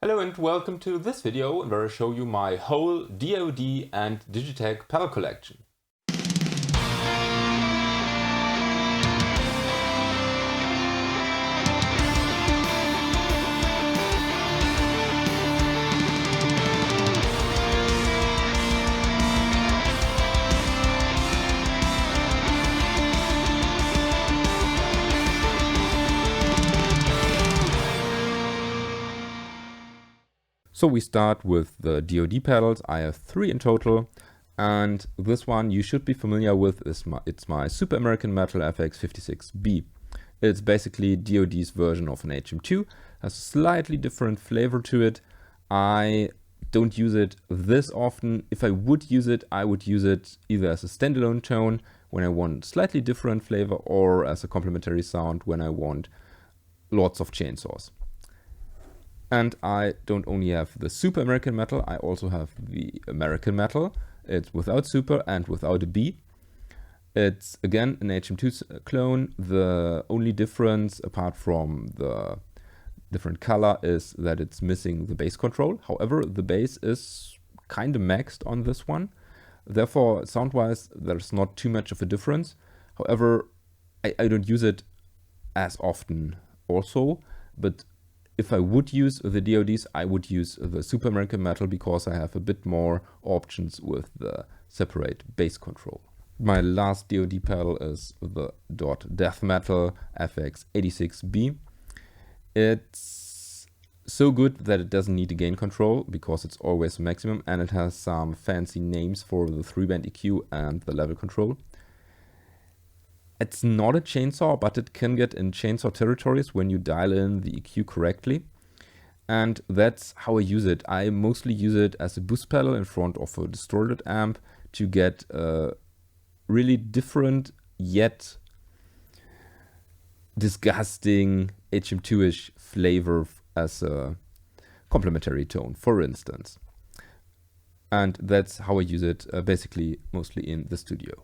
Hello and welcome to this video where I show you my whole DOD and Digitech pedal collection. So we start with the DOD pedals. I have 3 in total, and this one you should be familiar with. It's my Super American Metal FX56B. It's basically DOD's version of an HM2, has a slightly different flavor to it. I don't use it this often. If I would use it, I would use it either as a standalone tone when I want slightly different flavor, or as a complementary sound when I want lots of chainsaws. And I don't only have the Super American Metal, I also have the American Metal. It's without Super and without a B. It's again an HM2 clone. The only difference, apart from the different color, is that it's missing the bass control. However, the bass is kind of maxed on this one. Therefore, sound-wise, there's not too much of a difference. However, I don't use it as often also, but if I would use the DODs, I would use the Super American Metal because I have a bit more options with the separate bass control. My last DOD pedal is the DOD Death Metal FX86B. It's so good that it doesn't need a gain control because it's always maximum, and it has some fancy names for the 3-band EQ and the level control. It's not a chainsaw, but it can get in chainsaw territories when you dial in the EQ correctly. And that's how I use it. I mostly use it as a boost pedal in front of a distorted amp to get a really different yet disgusting HM2-ish flavor as a complementary tone, for instance. And that's how I use it basically mostly in the studio.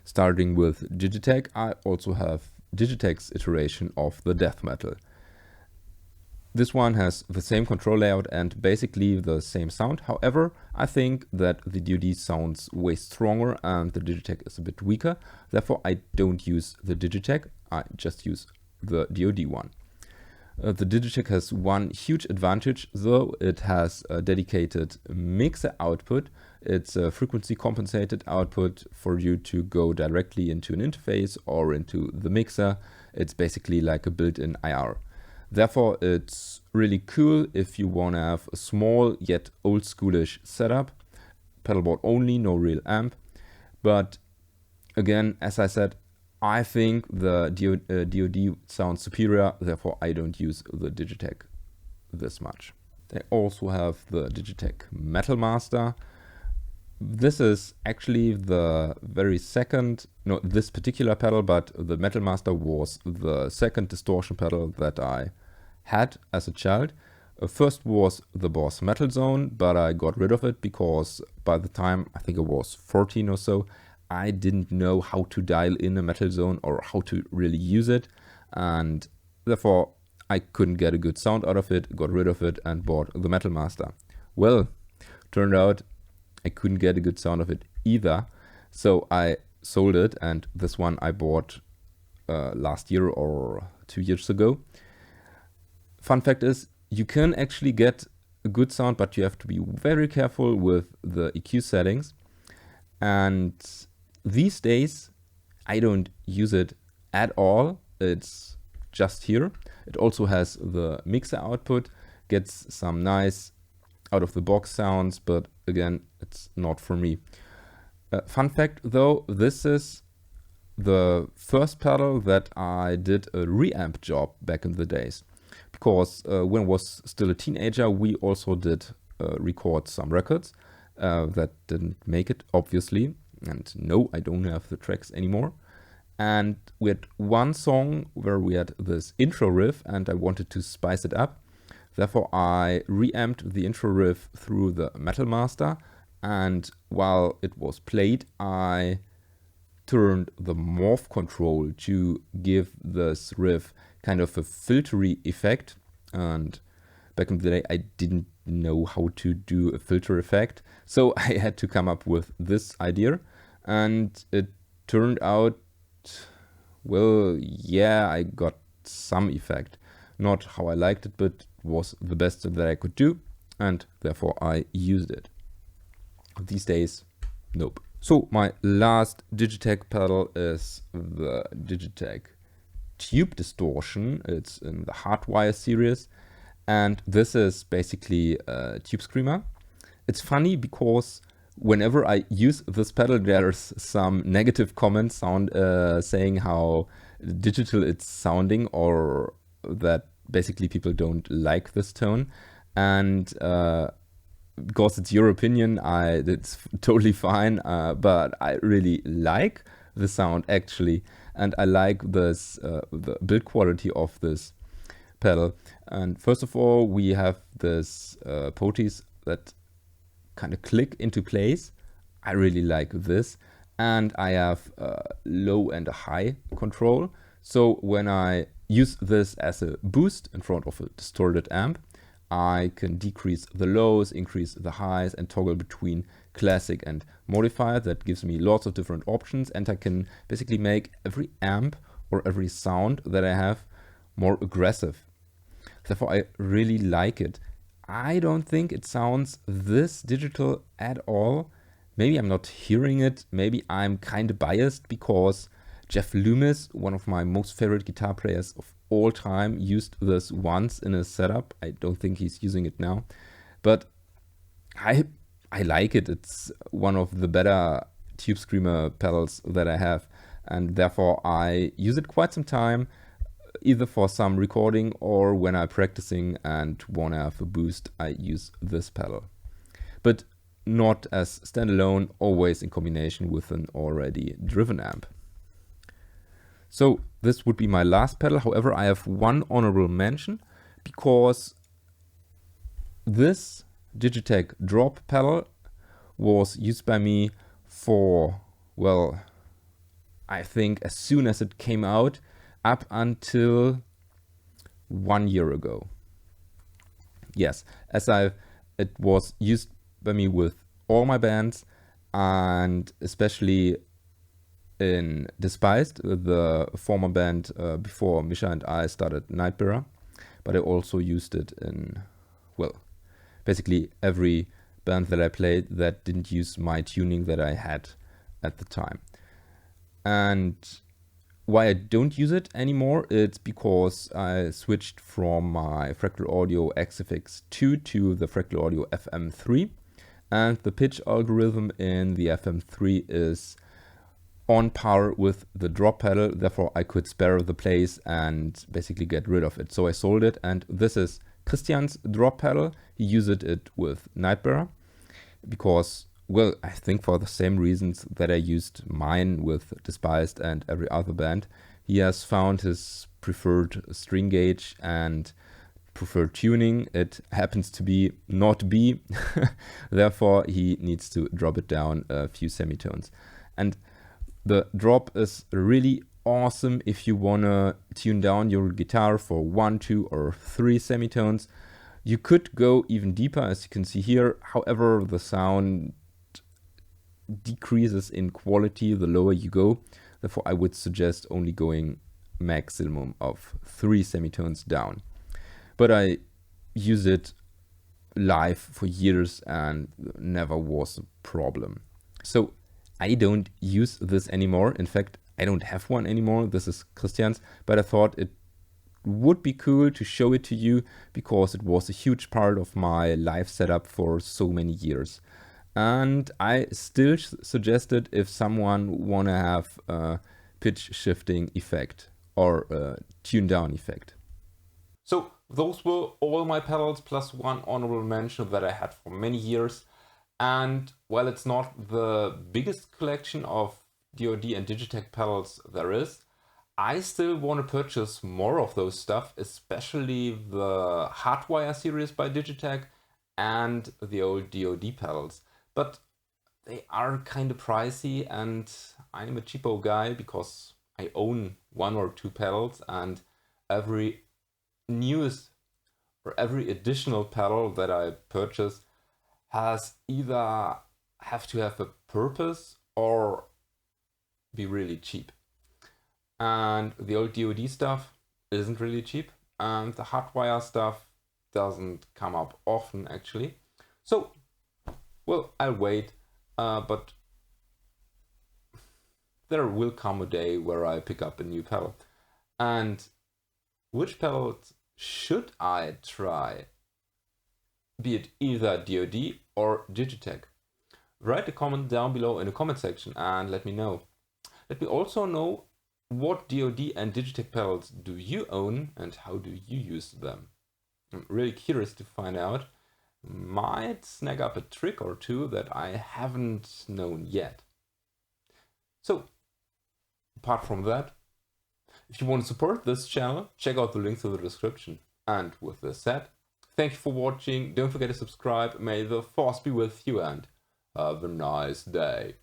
Starting with Digitech, I also have Digitech's iteration of the death metal. This one has the same control layout and basically the same sound. However, I think that the DOD sounds way stronger and the Digitech is a bit weaker. Therefore, I don't use the Digitech, I just use the DOD one. The Digitech has one huge advantage, though. It has a dedicated mixer output. It's a frequency compensated output for you to go directly into an interface or into the mixer. It's basically like a built-in IR. Therefore, it's really cool if you want to have a small yet old schoolish setup. Pedalboard only, no real amp. But again, as I said, I think the DOD sounds superior, therefore I don't use the Digitech this much. They also have the Digitech Metal Master. This is actually the very second, no, this particular pedal, but the Metal Master was the second distortion pedal that I had as a child. First was the Boss Metal Zone, but I got rid of it because by the time I think I was 14 or so, I didn't know how to dial in a metal zone or how to really use it, and therefore I couldn't get a good sound out of it, got rid of it and bought the Metal Master. Well, turned out I couldn't get a good sound of it either, so I sold it, and this one I bought last year or 2 years ago. Fun fact is, you can actually get a good sound, but you have to be very careful with the EQ settings. And these days, I don't use it at all. It's just here. It also has the mixer output, gets some nice out-of-the-box sounds, but again, it's not for me. Fun fact though, this is the first pedal that I did a reamp job back in the days. Because when I was still a teenager, we also did record some records that didn't make it, obviously. And no, I don't have the tracks anymore. And we had one song where we had this intro riff and I wanted to spice it up. Therefore, I reamped the intro riff through the Metal Master. And while it was played, I turned the morph control to give this riff kind of a filtery effect. And back in the day, I didn't know how to do a filter effect, so I had to come up with this idea, and it turned out, well, yeah, I got some effect. Not how I liked it, but was the best that I could do, and therefore I used it. These days, nope. So my last Digitech pedal is the Digitech Tube Distortion. It's in the Hardwire series, and this is basically a tube screamer. It's funny because whenever I use this pedal, there's some negative comments saying how digital it's sounding, or that basically people don't like this tone. And because it's your opinion, it's totally fine, but I really like the sound actually, and I like this the build quality of this pedal. And first of all, we have this poties that kind of click into place. I really like this, and I have low and a high control. So when I use this as a boost in front of a distorted amp, I can decrease the lows, increase the highs, and toggle between classic and modifier. That gives me lots of different options, and I can basically make every amp or every sound that I have more aggressive. Therefore, I really like it. I don't think it sounds this digital at all. Maybe I'm not hearing it. Maybe I'm kind of biased because Jeff Loomis, one of my most favorite guitar players of all time, used this once in a setup. I don't think he's using it now, but I like it. It's one of the better tube screamer pedals that I have, and therefore I use it quite some time, either for some recording or when I'm practicing and want to have a boost. I use this pedal, but not as standalone, always in combination with an already driven amp. So this would be my last pedal. However, I have one honorable mention, because this Digitech drop pedal was used by me for, well, I think as soon as it came out, up until 1 year ago. Yes, it was used by me with all my bands, and especially in Despised, the former band before Misha and I started Nightbearer. But I also used it in, well, basically every band that I played that didn't use my tuning that I had at the time. And why I don't use it anymore, it's because I switched from my Fractal Audio XFX2 to the Fractal Audio FM3, and the pitch algorithm in the FM3 is on par with the drop pedal. Therefore I could spare the place and basically get rid of it. So I sold it, and this is Christian's drop pedal. He used it with Nightbearer because, well, I think for the same reasons that I used mine with Despised and every other band. He has found his preferred string gauge and preferred tuning. It happens to be not B, therefore he needs to drop it down a few semitones. And the drop is really awesome if you wanna tune down your guitar for 1, 2, or 3 semitones. You could go even deeper, as you can see here. However, the sound decreases in quality the lower you go. Therefore, I would suggest only going maximum of 3 semitones down. But I use it live for years and never was a problem. So I don't use this anymore. In fact, I don't have one anymore. This is Christian's, but I thought it would be cool to show it to you because it was a huge part of my live setup for so many years. And I still suggest it if someone wanna have a pitch shifting effect or a tune down effect. So those were all my pedals plus one honorable mention that I had for many years. And while it's not the biggest collection of DOD and Digitech pedals there is, I still want to purchase more of those stuff, especially the Hardwire series by Digitech and the old DOD pedals. But they are kind of pricey, and I'm a cheapo guy because I own 1 or 2 pedals, and every newest or every additional pedal that I purchase has either have to have a purpose or be really cheap. And the old DOD stuff isn't really cheap, and the Hardwire stuff doesn't come up often actually. So, well, I'll wait, but there will come a day where I pick up a new pedal. And which pedals should I try? Be it either DOD or Digitech? Write a comment down below in the comment section and let me know. Let me also know what DOD and Digitech pedals do you own and how do you use them. I'm really curious to find out. Might snag up a trick or two that I haven't known yet. So, apart from that, if you want to support this channel, check out the links in the description. And with this said, thank you for watching, don't forget to subscribe, may the force be with you, and have a nice day.